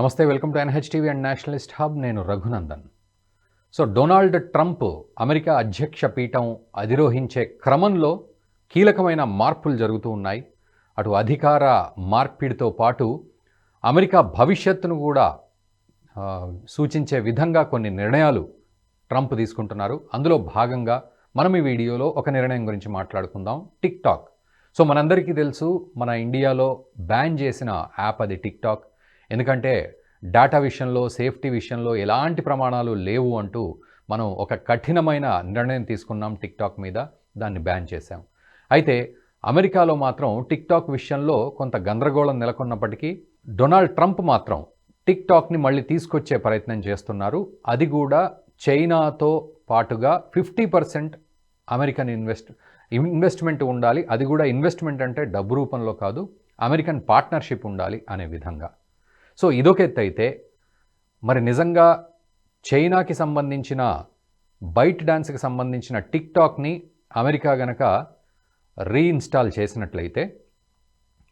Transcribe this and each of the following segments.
నమస్తే, welcome to NHTV and nationalist hub. నేను Raghunandan. So Donald Trump America అధ్యక్ష పీఠం అధిరోహించే క్రమంలో కీలకమైన మార్పులు జరుగుతూ ఉన్నాయి. అటు అధికార మార్పిడితో పాటు అమెరికా భవిష్యత్తును కూడా సూచించే విధంగా కొన్ని నిర్ణయాలు ట్రంప్ తీసుకుంటున్నారు. అందులో భాగంగా మనం ఈ వీడియోలో ఒక నిర్ణయం గురించి మాట్లాడుకుందాం. టిక్టాక్. సో మనందరికీ తెలుసు, మన ఇండియాలో బ్యాన్ చేసిన యాప్ అది టిక్టాక్. ఎందుకంటే డేటా విషయంలో, సేఫ్టీ విషయంలో ఎలాంటి ప్రమాణాలు లేవు అంటూ మనం ఒక కఠినమైన నిర్ణయం తీసుకున్నాం టిక్టాక్ మీద, దాన్ని బ్యాన్ చేశాం. అయితే అమెరికాలో మాత్రం టిక్టాక్ విషయంలో కొంత గందరగోళం నెలకొన్నప్పటికీ డొనాల్డ్ ట్రంప్ మాత్రం టిక్టాక్ని మళ్ళీ తీసుకొచ్చే ప్రయత్నం చేస్తున్నారు. అది కూడా చైనాతో పాటుగా 50% అమెరికన్ ఇన్వెస్ట్మెంట్ ఉండాలి. అది కూడా ఇన్వెస్ట్మెంట్ అంటే డబ్బు రూపంలో కాదు, అమెరికన్ పార్ట్నర్షిప్ ఉండాలి అనే విధంగా. సో ఇదొక ఎత్తు అయితే, మరి నిజంగా చైనాకి సంబంధించిన బైట్ డాన్స్కి సంబంధించిన టిక్టాక్ని అమెరికా గనక రీఇన్స్టాల్ చేసినట్లయితే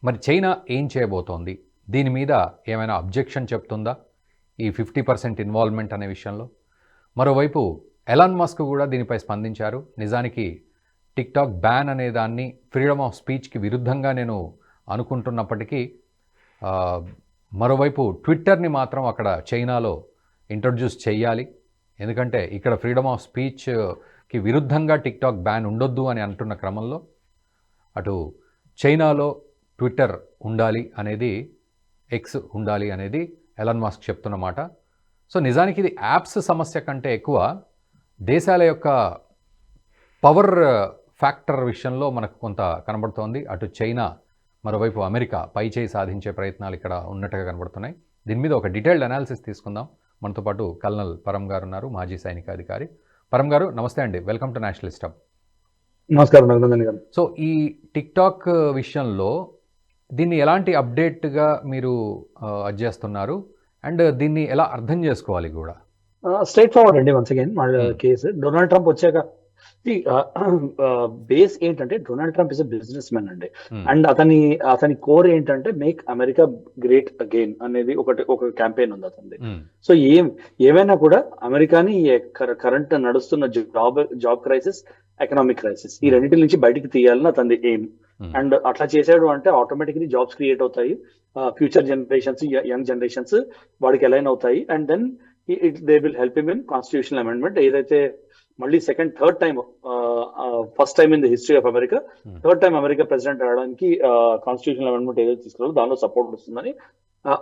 మరి చైనా ఏం చేయబోతోంది? దీని మీద ఏమైనా అబ్జెక్షన్ చెప్తుందా ఈ 50% ఇన్వాల్వ్మెంట్ అనే విషయంలో? మరోవైపు ఎలాన్ మస్క్ కూడా దీనిపై స్పందించారు. నిజానికి టిక్టాక్ బ్యాన్ అనే దాన్ని ఫ్రీడమ్ ఆఫ్ స్పీచ్కి విరుద్ధంగా నేను అనుకుంటున్నప్పటికీ మరోవైపు ట్విట్టర్ని మాత్రం అక్కడ చైనాలో ఇంట్రడ్యూస్ చేయాలి. ఎందుకంటే ఇక్కడ ఫ్రీడమ్ ఆఫ్ స్పీచ్కి విరుద్ధంగా టిక్టాక్ బ్యాన్ ఉండొద్దు అని అంటున్న క్రమంలో అటు చైనాలో ట్విట్టర్ ఉండాలి అనేది, ఎక్స్ ఉండాలి అనేది ఎలాన్ మస్క్ చెప్తున్నమాట. సో నిజానికి ఇది యాప్స్ సమస్య కంటే ఎక్కువ దేశాల యొక్క పవర్ ఫ్యాక్టర్ విషయంలో మనకు కొంత కనబడుతోంది. అటు చైనా, మరోవైపు అమెరికా పై చేయి సాధించే ప్రయత్నాలు ఇక్కడ ఉన్నట్టుగా కనబడుతున్నాయి. దీని మీద ఒక డీటెయిల్డ్ అనాలిసిస్ తీసుకుందాం. మనతో పాటు కల్నల్ పరం గారు ఉన్నారు, మాజీ సైనికాధికారి. పరం గారు నమస్తే అండి, వెల్కమ్ టు నేషనలిస్ట్ హబ్. నమస్కారం రఘునందన్ గారు. సో ఈ టిక్టాక్ విషయంలో దీన్ని ఎలాంటి అప్డేట్గా మీరు చేస్తున్నారు అండ్ దీన్ని ఎలా అర్థం చేసుకోవాలి కూడా? స్ట్రైట్ ఫార్వర్డ్ అండి. వన్స్ అగైన్ మా కేసు డొనాల్డ్ ట్రంప్ వచ్చాక బేస్ ఏంటంటే Donald Trump is a businessman అండి. అండ్ అతని కోర్ ఏంటంటే మేక్ అమెరికా గ్రేట్ అగైన్ అనేది ఒక క్యాంపెయిన్ ఉంది అతనిది. సో ఏమైనా కూడా అమెరికాని కరెంట్ నడుస్తున్న జాబ్ క్రైసిస్, ఎకనామిక్ క్రైసిస్, ఈ రెండింటి నుంచి బయటికి తీయాలని అతని ఎయిమ్. అండ్ అట్లా చేసాడు అంటే ఆటోమేటిక్లీ జాబ్స్ క్రియేట్ అవుతాయి, ఫ్యూచర్ జనరేషన్స్, యంగ్ జనరేషన్స్ వాడికి అలైన్ అవుతాయి. And then they will help him in constitutional amendment. ఏదైతే మళ్ళీ third time first time in the history of America, third time America president అవడానికి constitutional amendment ఏదైతే తీసుకున్నారో దానిలో support వస్తుందని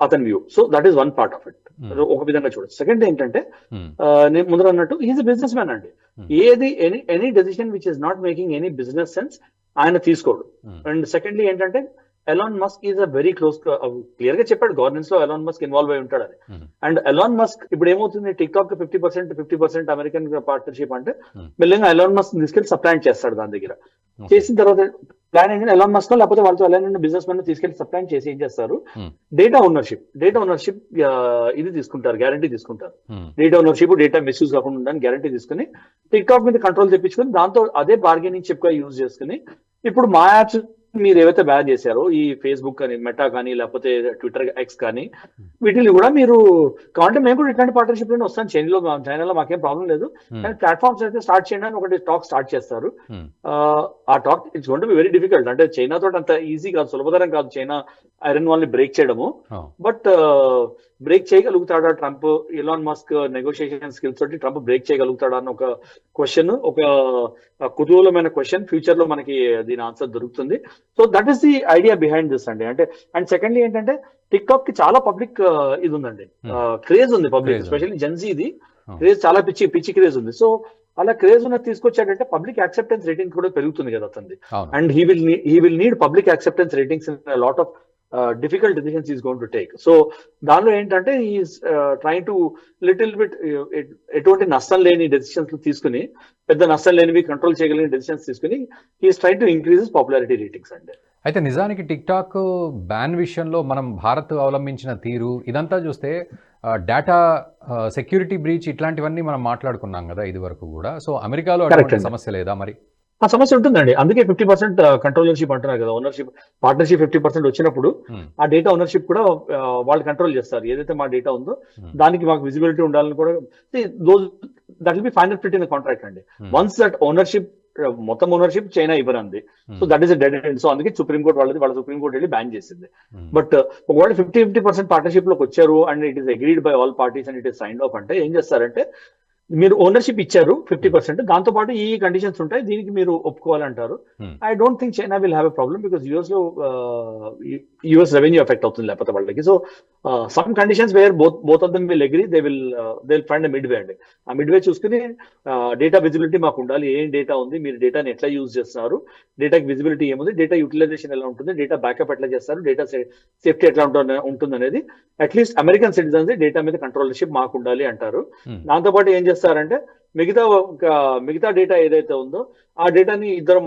అతని view. So that is one part of it. ఒక విధంగా చూడొచ్చు. సెకండ్ ఏంటంటే, నేను ముందర అన్నట్టు ఈజ్ ఎ బిజినెస్ మ్యాన్ అండి. Any decision which is not making any business sense ఆయన తీసుకోడు. అండ్ సెకండ్లీ ఏంటంటే, Elon Musk is a very close, clear గా చెప్పాడు గవర్నెన్స్ లో ఎలాన్ మస్క్ ఇన్వాల్వ్ అయి ఉంటాడని. అండ్ ఎలాన్ మస్క్ ఇప్పుడు ఏమవుతుంది, టిక్టాక్ 50% అమెరికన్ పార్ట్నర్షిప్ అంటే మెల్లగా ఎలాన్ మస్క్ తీసుకెళ్లి సప్లాంట్ చేస్తాడు దాని దగ్గర. చేసిన తర్వాత ప్లాన్ ఏంటంటే ఎలాన్ మస్క్ లేకపోతే వాళ్ళతో ఎలాన్ బిజినెస్ మెన్ తీసుకెళ్లి సప్లాంట్ చేసి ఏం చేస్తారు, డేటా ఓనర్షిప్ ఇది తీసుకుంటారు, గ్యారంటీ తీసుకుంటారు. డేటా ఓనర్షిప్, డేటా మిస్యూజ్ కాకుండా ఉండడానికి గ్యారంటీ తీసుకుని టిక్టాక్ మీద కంట్రోల్ తెప్పించుకుని దాంతో అదే బార్గెనింగ్ చిప్ గా యూజ్ చేసుకుని ఇప్పుడు మా యాప్స్ మీరు ఏవైతే బ్యాన్ చేశారో, ఈ ఫేస్బుక్ కానీ, మెటా కానీ, లేకపోతే ట్విట్టర్, ఎక్స్ కానీ, వీటిని కూడా మీరు కావాలంటే మేము కూడా ఇట్లాంటి పార్ట్నర్షిప్ లోనే వస్తాం, చైనాలో మాకేం ప్రాబ్లం లేదు, కానీ ప్లాట్ఫామ్స్ అయితే స్టార్ట్ చేయండి అని ఒకటి టాక్ స్టార్ట్ చేస్తారు. ఆ talk it's going to be very difficult. అంటే చైనా తోటి అంత ఈజీ కాదు, సులభతరం కాదు చైనా ఐరన్ వాల్ ని బ్రేక్ చేయడము. బట్ బ్రేక్ చేయగలుగుతాడా Trump? Elon Musk negotiation skills తోటి ట్రంప్ బ్రేక్ చేయగలుగుతాడా అని ఒక క్వశ్చన్, ఒక కుతూహలమైన క్వశ్చన్. ఫ్యూచర్ లో మనకి దీని ఆన్సర్ దొరుకుతుంది. So that is the idea behind this అండి. అంటే అండ్ సెకండ్లీ ఏంటంటే, టిక్టాక్ కి చాలా పబ్లిక్ ఇది ఉందండి, క్రేజ్ ఉంది పబ్లిక్, ఎస్పెషల్లీ జెన్జీ ఇది క్రేజ్, చాలా పిచ్చి క్రేజ్ ఉంది. సో అలా క్రేజ్ ఉన్న తీసుకొచ్చాడంటే పబ్లిక్ యాక్సెప్టెన్స్ రేటింగ్ కూడా పెరుగుతుంది కదా అతనిది. And he will need public acceptance ratings in lot of difficult decisions he's going to take. So దానిలో ఏంటంటే he's trying to little bit ఎటువంటి నష్టం లేని డెసిషన్స్ తీసుకుని, పెద్ద నష్టం లేనివి కంట్రోల్ చేయగలిగిన డెసిషన్స్ తీసుకుని he's trying to increase his popularity ratings అండి. అయితే నిజానికి టిక్టాక్ బ్యాన్ విషయంలో మనం భారత్ అవలంబించిన తీరు ఇదంతా చూస్తే డేటా సెక్యూరిటీ బ్రీచ్ ఇట్లాంటివన్నీ మనం మాట్లాడుకున్నాం కదా ఇది వరకు కూడా. సో అమెరికాలో అటువంటి సమస్య లేదా మరి? ఆ సమస్య ఉంటుందండి. అందుకే 50% కంట్రోలర్షిప్ అంటున్నారు కదా, ఓనర్షిప్ పార్ట్నర్షిప్ 50% వచ్చినప్పుడు ఆ డేటా ఓనర్షిప్ కూడా వాళ్ళు కంట్రోల్ చేస్తారు. ఏదైతే మా డేటా ఉందో దానికి మాకు విజిబిలిటీ ఉండాలని కూడా that will be final print in contract అండి. వన్స్ దట్ ఓనర్షిప్ మొత్తం ఓనర్షిప్ చైనా ఇవ్వరంది, so that is dead end. So అందుకే సుప్రీంకోర్టు వాళ్ళ సుప్రీంకోర్టు వెళ్ళి బ్యాన్ చేసింది. బట్ ఒకవేళ 50% పార్ట్నర్షిప్ లోకి వచ్చారు and it is agreed by all parties and it is signed off అంటే ఏం చేస్తారంటే, మీరు ఓనర్షిప్ ఇచ్చారు 50%, దాంతో పాటు ఈ కండిషన్స్ ఉంటాయి, దీనికి మీరు ఒప్పుకోవాలంటారు. I don't think China will have a problem, because US లో యుఎస్ రెవెన్యూ ఎఫెక్ట్ అవుతుంది లేకపోతే వాళ్ళకి. So some conditions where both of them will agree, they will find mid way అండి. ఆ మిడ్ వే చూసుకుని డేటా విజిబిలిటీ మాకు ఉండాలి, ఏం డేటా ఉంది, మీరు డేటాని ఎట్లా యూజ్ చేస్తున్నారు, డేటాకి విజిబిలిటీ ఏముంది, డేటా యూటిలైజేషన్ ఎలా ఉంటుంది, డేటా బ్యాకప్ ఎట్లా చేస్తారు, డేటా సేఫ్టీ ఎట్లా ఉంటుంది అనేది అట్లీస్ట్ అమెరికన్ సిటిజన్స్ డేటా మీద కంట్రోలర్షిప్ మాకు ఉండాలి అంటారు. దాంతోపాటు ఏం చేస్తారంటే, మిగతా డేటా ఏదైతే ఉందో ఆ డేటాని ఇద్దరు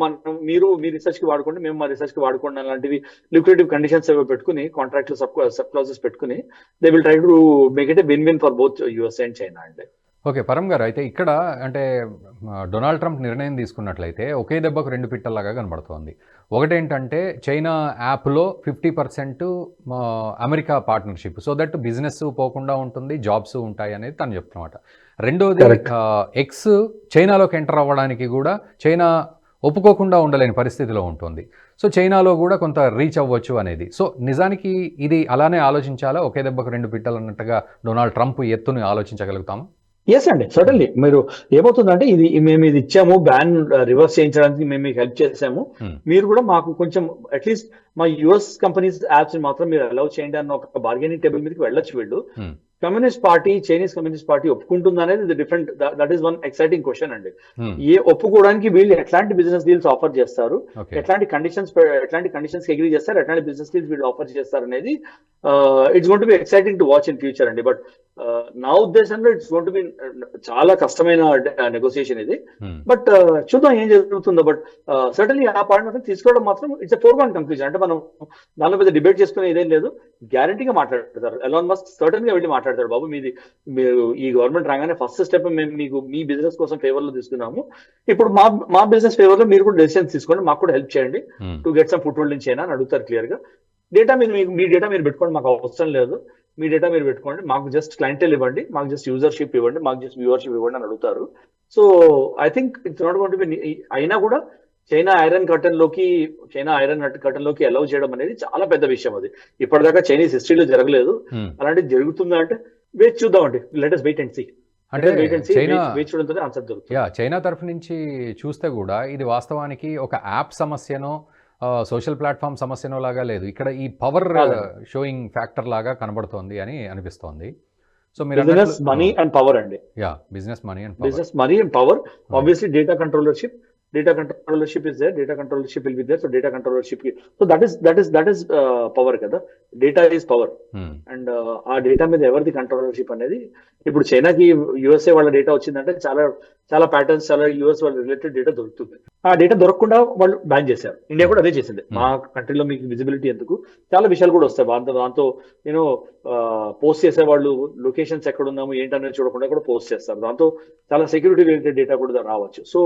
మీరు మీ రీసెర్చ్ కి వాడుకోండి, మేము మా రీసెర్చ్ కి వాడుకోండి అలాంటివి లిక్విడేటివ్ కండిషన్స్ ఏవో పెట్టుకుని, కాంట్రాక్ట్ లో సబ్ క్లాజెస్ పెట్టుకుని, they will try to make it win win for both US and China అండి. ఓకే పరం గారు, అయితే ఇక్కడ అంటే డొనాల్డ్ ట్రంప్ నిర్ణయం తీసుకున్నట్లయితే ఒకే దెబ్బకు రెండు పిట్టల్లాగా కనబడుతోంది. ఒకటేంటంటే చైనా యాప్లో 50% America partnership, so that business పోకుండా ఉంటుంది, జాబ్స్ ఉంటాయి అనేది తను చెప్తున్నమాట. రెండోది ఎక్స్ చైనాలోకి ఎంటర్ అవ్వడానికి కూడా చైనా ఒప్పుకోకుండా ఉండలేని పరిస్థితిలో ఉంటుంది. సో చైనాలో కూడా కొంత రీచ్ అవ్వచ్చు అనేది. సో నిజానికి ఇది అలానే ఆలోచించాలా, ఒకే దెబ్బకు రెండు పిట్టలు అన్నట్టుగా డొనాల్డ్ ట్రంప్ ఎత్తుని ఆలోచించగలుగుతాము? ఎస్ అండి, సర్టన్లీ. మీరు ఏమవుతుందంటే, మేము ఇది ఇచ్చాము, బ్యాన్ రివర్స్ చేయించడానికి మేము మీకు హెల్ప్ చేసాము, మీరు కూడా మాకు కొంచెం అట్లీస్ట్ మా యుఎస్ కంపెనీస్ యాప్స్ మాత్రం మీరు అలౌ చేయండి అన్న ఒక బార్గెనింగ్ టేబుల్ మీదకి వెళ్ళొచ్చు వీళ్ళు. Communist party, Chinese communist party ఒప్పుకుంటుంది అనేది different, that is one exciting question అండి. ఒప్పుకోవడానికి వీళ్ళు ఎట్లాంటి బిజినెస్ డీల్స్ ఆఫర్ చేస్తారు, ఎట్లాంటి కండిషన్స్ అగ్రీ చేస్తారు, ఎట్లాంటి బిజినెస్ డీల్స్ వీళ్ళు ఆఫర్ చేస్తారు అనేది it's going to B exciting to watch in future అండి. బట్ నా ఉద్దేశంలో ఇట్స్ గోయింగ్ టు బి చాలా కష్టమైన నెగోసియేషన్ ఇది. బట్ చూద్దాం ఏం జరుగుతుందో. బట్ సర్టన్లీ ఆ పాయింట్ మాత్రం తీసుకోవడం మాత్రం ఇట్స్ ఎ ఫోర్గ్రౌండ్ కంక్లూజన్. అంటే మనం దాని మీద డిబేట్ చేసుకునే ఇదేం లేదు, గ్యారంటీగా మాట్లాడతారు. ఎలాన్ మస్క్ సర్టన్ గా వెళ్ళి మాట్లాడతారు, బాబు మీరు ఈ గవర్నమెంట్ రాగానే ఫస్ట్ స్టెప్ మేము మీకు మీ బిజినెస్ కోసం ఫేవర్ లో తీసుకున్నాము, ఇప్పుడు మా బిజినెస్ ఫేవర్ లో మీరు కూడా డెసిషన్స్ తీసుకోండి, మాకు కూడా హెల్ప్ చేయండి to get some foot hold in China అని అడుగుతారు క్లియర్ గా. మీ డేటా మీరు పెట్టుకోండి, మాకు అవసరం లేదు, మీ డేటా మీరు పెట్టుకోండి, మాకు జస్ట్ క్లయింటెల్ ఇవ్వండి, మాకు జస్ట్ యూజర్షిప్ ఇవ్వండి, మాకు జస్ట్ వ్యూవర్షిప్ ఇవ్వండి అని అడుగుతారు. So I think it's not going to B, అయినా కూడా చైనా ఐరన్ కర్టన్ లోకి అలౌ చేయడం అనేది చాలా పెద్ద విషయం. అది ఇప్పటిదాకా చైనీస్ హిస్టరీలో జరగలేదు. అలాంటిది జరుగుతుందా అంటే వేచి చూద్దామండి, let us wait and see. అంటే చైనా తరఫు నుంచి చూస్తే కూడా ఇది వాస్తవానికి ఒక యాప్ సమస్యనో సోషల్ ప్లాట్ఫామ్ సమస్యనో లాగా లేదు, ఇక్కడ ఈ పవర్ షోయింగ్ ఫ్యాక్టర్ లాగా కనబడుతోంది అని అనిపిస్తోంది. సో మీరు బిజినెస్ మనీ అండ్ పవర్ అండి. Business money and power. Obviously data controllership is there, data controllership will be there. So data controllership, so that is power kada, data is power. And ఆ data మీద ఎవరిది కంట్రోలర్షిప్ అనేది, ఇప్పుడు చైనాకి USA వాళ్ళ data వచ్చిందంటే చాలా ప్యాటర్న్స్, చాలా యుఎస్ వాళ్ళ రిలేటెడ్ డేటా దొరుకుతుంది. ఆ డేటా దొరకకుండా వాళ్ళు బ్యాన్ చేశారు. ఇండియా కూడా అదే చేసింది, మా కంట్రీలో మీకు విజిబిలిటీ ఎందుకు, చాలా విషయాలు కూడా వస్తాయి దాంతో నేను పోస్ట్ చేసే వాళ్ళు లొకేషన్స్ ఎక్కడ ఉన్నాము ఏంటనేది చూడకుండా కూడా పోస్ట్ చేస్తారు, దాంతో చాలా సెక్యూరిటీ రిలేటెడ్ డేటా కూడా రావచ్చు. సో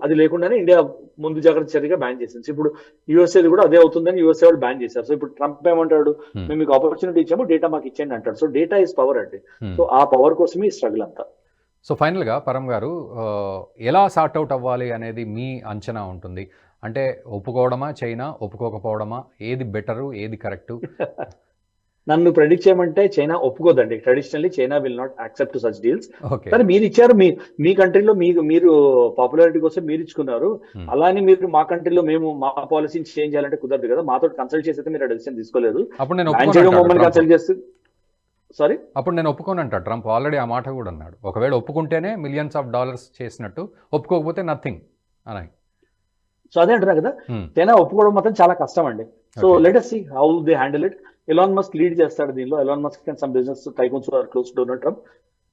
అది లేకుండానే ఇండియా ముందు జాగ్రత్త చర్యగా బ్యాన్ చేసింది. ఇప్పుడు యూఎస్ఏది కూడా అదే అవుతుందని యూఎస్ఏ వాళ్ళు బ్యాన్ చేశారు. సో ఇప్పుడు ట్రంప్ ఏమంటాడు, మేము మీకు ఆపర్చునిటీ ఇచ్చాము, డేటా మాకు ఇచ్చేయండి అంటాడు. సో డేటా ఇస్ పవర్ అంటే, సో ఆ పవర్ కోసమే ఈ స్ట్రగుల్ అంతా. సో ఫైనల్గా పరం గారు, ఎలా సార్ట్అవుట్ అవ్వాలి అనేది మీ అంచనా ఉంటుంది? అంటే ఒప్పుకోవడమా చైనా, ఒప్పుకోకపోవడమా, ఏది బెటరు, ఏది కరెక్టు? నన్ను ప్రెడిక్ట్ చేయమంటే చైనా ఒప్పుకోదండి. Traditionally China will not accept such deals. కానీ మీరు ఇచ్చారు, మీ కంట్రీలో మీరు పాపులారిటీ కోసం మీరు ఇచ్చుకున్నారు, అలానే మీరు మా కంట్రీలో మేము మా పాలసీని చేంజ్ చేయాలంటే కుదరదు కదా. మాతో కన్సల్ట్ చేస్తే మీరు ఆ డెసిషన్ తీసుకోలేదు. అప్పుడు నేను ఒప్పుకోనంట ట్రంప్ ఆల్రెడీ ఆ మాట కూడా అన్నాడు. ఒకవేళ ఒప్పుకుంటేనే $millions చేసినట్టు, ఒప్పుకోకపోతే నథింగ్ అని. సో అదే అంటున్నా కదా, చైనా ఒప్పుకోవడం మాత్రం చాలా కష్టం అండి. So let us see how they handle it. Elon Musk lead చేస్తాడు దీనిలో. Elon Musk and some business tycoons are close to Donald Trump,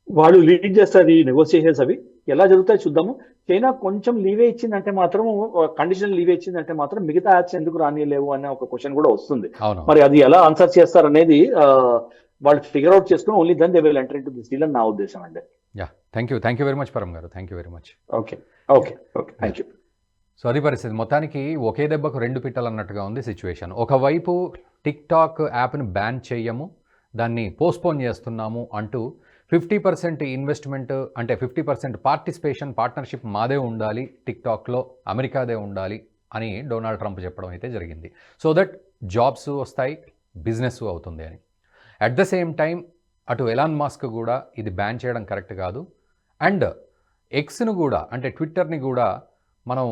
వాళ్ళు లీడ్ చేస్తారు ఈ నెగోసియేషన్స్. అవి ఎలా జరుగుతాయి చూద్దాము. చైనా కొంచెం లీవే ఇచ్చిందంటే మాత్రం, కండిషనల్ లీవే ఇచ్చిందంటే మాత్రం మిగతా యాప్స్ ఎందుకు రానిలేవు అనే ఒక క్వశ్చన్ కూడా వస్తుంది. మరి అది ఎలా ఆన్సర్ చేస్తారు అనేది వాళ్ళు ఫిగర్ అవుట్ చేసుకుని only then they will enter into this deal అని నా ఉద్దేశం అండి. థ్యాంక్ యూ వెరీ మచ్ పరం గారు. Thank you very much. Okay thank you. So అది పరిస్థితి. మొత్తానికి ఒకే దెబ్బకు రెండు పిట్టలు అన్నట్టుగా ఉంది సిచ్యువేషన్. ఒకవైపు టిక్టాక్ యాప్ని బ్యాన్ చేయము, దాన్ని పోస్ట్పోన్ చేస్తున్నాము అంటూ 50% ఇన్వెస్ట్మెంట్ అంటే 50% పార్ట్నర్షిప్ మాదే ఉండాలి, టిక్టాక్లో అమెరికాదే ఉండాలి అని డొనాల్డ్ ట్రంప్ చెప్పడం అయితే జరిగింది. సో దట్ జాబ్స్ వస్తాయి, బిజినెస్ అవుతుంది అని. అట్ ద సేమ్ టైం అటు ఎలాన్ మస్క్ కూడా ఇది బ్యాన్ చేయడం కరెక్ట్ కాదు, అండ్ ఎక్స్ను కూడా అంటే ట్విట్టర్ని కూడా మనం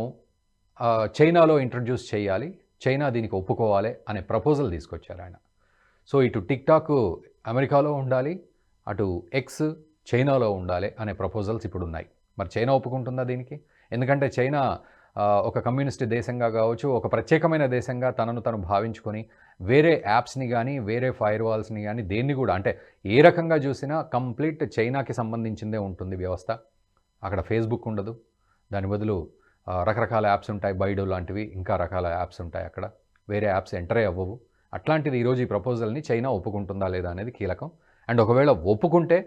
చైనాలో ఇంట్రడ్యూస్ చేయాలి, చైనా దీనికి ఒప్పుకోవాలి అనే ప్రపోజల్ తీసుకొచ్చారు ఆయన. సో ఇటు టిక్టాక్ అమెరికాలో ఉండాలి, అటు ఎక్స్ చైనాలో ఉండాలి అనే ప్రపోజల్స్ ఇప్పుడు ఉన్నాయి. మరి చైనా ఒప్పుకుంటుందా దీనికి? ఎందుకంటే చైనా ఒక కమ్యూనిస్ట్ దేశంగా కావచ్చు, ఒక ప్రత్యేకమైన దేశంగా తనను తను భావించుకొని వేరే యాప్స్ని కానీ వేరే ఫైర్ వాల్స్ని కానీ దేన్ని కూడా అంటే ఏ రకంగా చూసినా కంప్లీట్ చైనాకి సంబంధించిందే ఉంటుంది వ్యవస్థ. అక్కడ ఫేస్బుక్ ఉండదు, దాని బదులు రకరకాల యాప్స్ ఉంటాయి, బైడో లాంటివి ఇంకా రకాల యాప్స్ ఉంటాయి, అక్కడ వేరే యాప్స్ ఎంటరే అవ్వవు. అట్లాంటిది ఈరోజు ఈ ప్రపోజల్ని చైనా ఒప్పుకుంటుందా లేదా అనేది కీలకం. అండ్ ఒకవేళ ఒప్పుకుంటే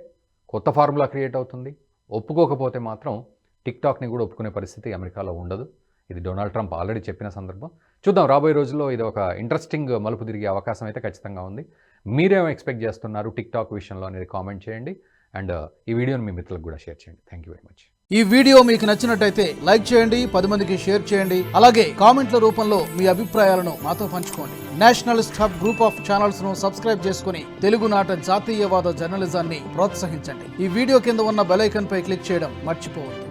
కొత్త ఫార్ములా క్రియేట్ అవుతుంది, ఒప్పుకోకపోతే మాత్రం టిక్టాక్ని కూడా ఒప్పుకునే పరిస్థితి అమెరికాలో ఉండదు. ఇది డొనాల్డ్ ట్రంప్ ఆల్రెడీ చెప్పిన సందర్భం. చూద్దాం రాబోయే రోజుల్లో ఇది ఒక ఇంట్రెస్టింగ్ మలుపు తిరిగే అవకాశం అయితే ఖచ్చితంగా ఉంది. మీరేమో ఎక్స్పెక్ట్ చేస్తున్నారు టిక్టాక్ విషయంలో అనేది కామెంట్ చేయండి, అండ్ ఈ వీడియోని మీ మిత్రులకు కూడా షేర్ చేయండి. Thank you very much. ఈ వీడియో మీకు నచ్చినట్టయితే లైక్ చేయండి, 10 మందికి షేర్ చేయండి. అలాగే కామెంట్ల రూపంలో మీ అభిప్రాయాలను మాతో పంచుకోండి. Nationalist hub group of channels ను సబ్స్క్రైబ్ చేసుకుని తెలుగునాట జాతీయవాద జర్నలిజాన్ని ప్రోత్సహించండి. ఈ వీడియో కింద ఉన్న బెల్ ఐకాన్ పై క్లిక్ చేయడం మర్చిపోవద్దు.